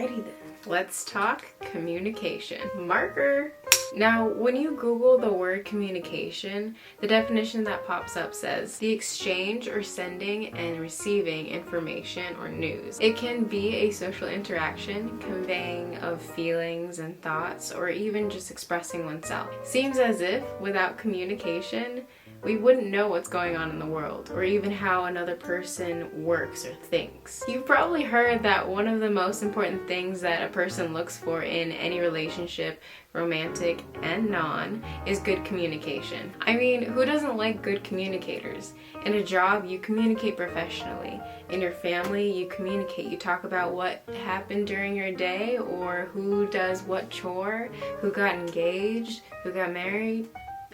Alrighty then. Let's talk communication. Marker! Now, when you Google the word communication, the definition that pops up says the exchange or sending and receiving information or news. It can be a social interaction, conveying of feelings and thoughts, or even just expressing oneself. Seems as if without communication, we wouldn't know what's going on in the world, or even how another person works or thinks. You've probably heard that one of the most important things that a person looks for in any relationship, romantic and non, is good communication. I mean, who doesn't like good communicators? In a job, you communicate professionally. In your family, you communicate. You talk about what happened during your day, or who does what chore, who got engaged, who got married,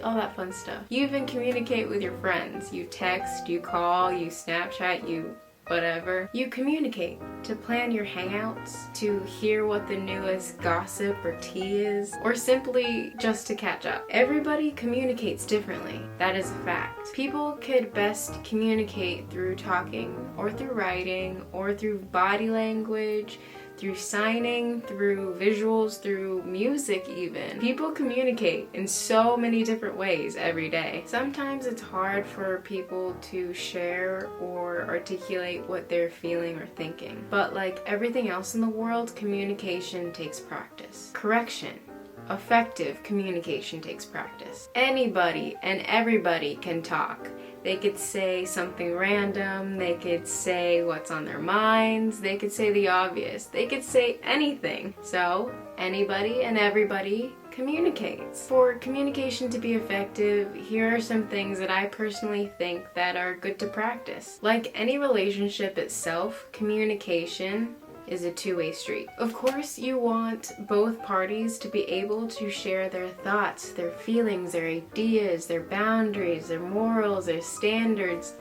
all that fun stuff. You even communicate with your friends. You text, you call, you Snapchat, you whatever. You communicate to plan your hangouts, to hear what the newest gossip or tea is, or simply just to catch up. Everybody communicates differently. That is a fact. People could best communicate through talking, or through writing, or through body language, through signing, through visuals, through music even. People communicate in so many different ways every day. Sometimes it's hard for people to share or articulate what they're feeling or thinking. But like everything else in the world, communication takes practice. Correction. Effective communication takes practice. Anybody and everybody can talk. They could say something random, they could say what's on their minds, they could say the obvious, they could say anything. So, anybody and everybody communicates. For communication to be effective, here are some things that I personally think that are good to practice. Like any relationship itself, communication is a two-way street. Of course, you want both parties to be able to share their thoughts, their feelings, their ideas, their boundaries, their morals, their standards,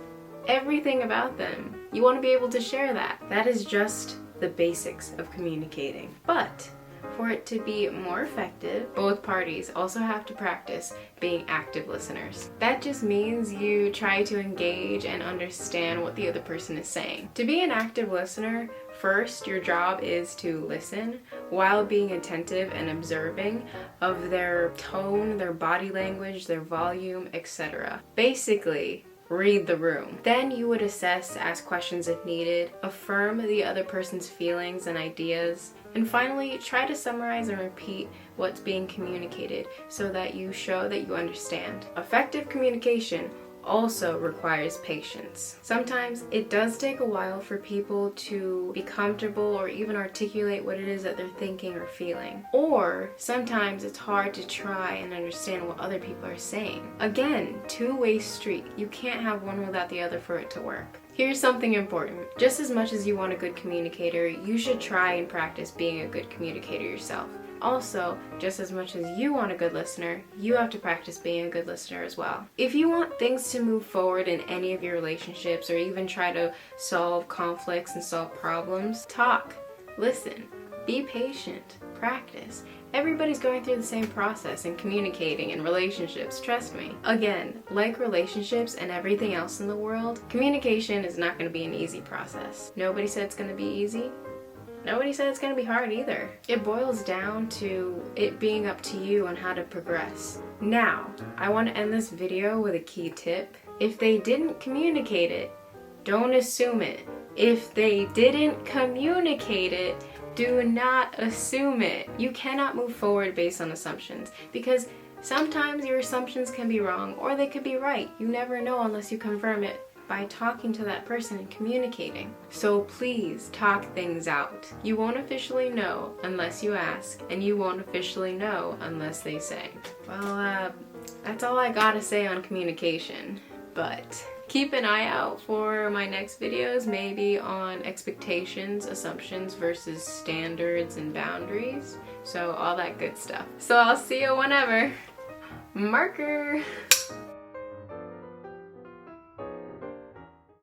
everything about them. You want to be able to share that. That is just the basics of communicating. But for it to be more effective, both parties also have to practice being active listeners. That just means you try to engage and understand what the other person is saying. To be an active listener, first, your job is to listen while being attentive and observing of their tone, their body language, their volume, etc. Basically, read the room. Then you would assess, ask questions if needed, affirm the other person's feelings and ideas, and finally, try to summarize and repeat what's being communicated so that you show that you understand. Effective communication also requires patience. Sometimes it does take a while for people to be comfortable or even articulate what it is that they're thinking or feeling. Or sometimes it's hard to try and understand what other people are saying. Again, two-way street. You can't have one without the other for it to work. Here's something important. Just as much as you want a good communicator, you should try and practice being a good communicator yourself. Also, just as much as you want a good listener, you have to practice being a good listener as well. If you want things to move forward in any of your relationships, or even try to solve conflicts and solve problems, talk, listen, be patient, practice. Everybody's going through the same process in communicating in relationships, trust me. Again, like relationships and everything else in the world, communication is not going to be an easy process. Nobody said it's going to be easy. Nobody said it's going to be hard either. It boils down to it being up to you on how to progress. Now, I want to end this video with a key tip. If they didn't communicate it, don't assume it. If they didn't communicate it, do not assume it. You cannot move forward based on assumptions, because sometimes your assumptions can be wrong or they could be right. You never know unless you confirm it by talking to that person and communicating. So please talk things out. You won't officially know unless you ask, and you won't officially know unless they say. Well, that's all I gotta say on communication, but keep an eye out for my next videos, maybe on expectations, assumptions versus standards and boundaries. So all that good stuff. So I'll see you whenever. Marker!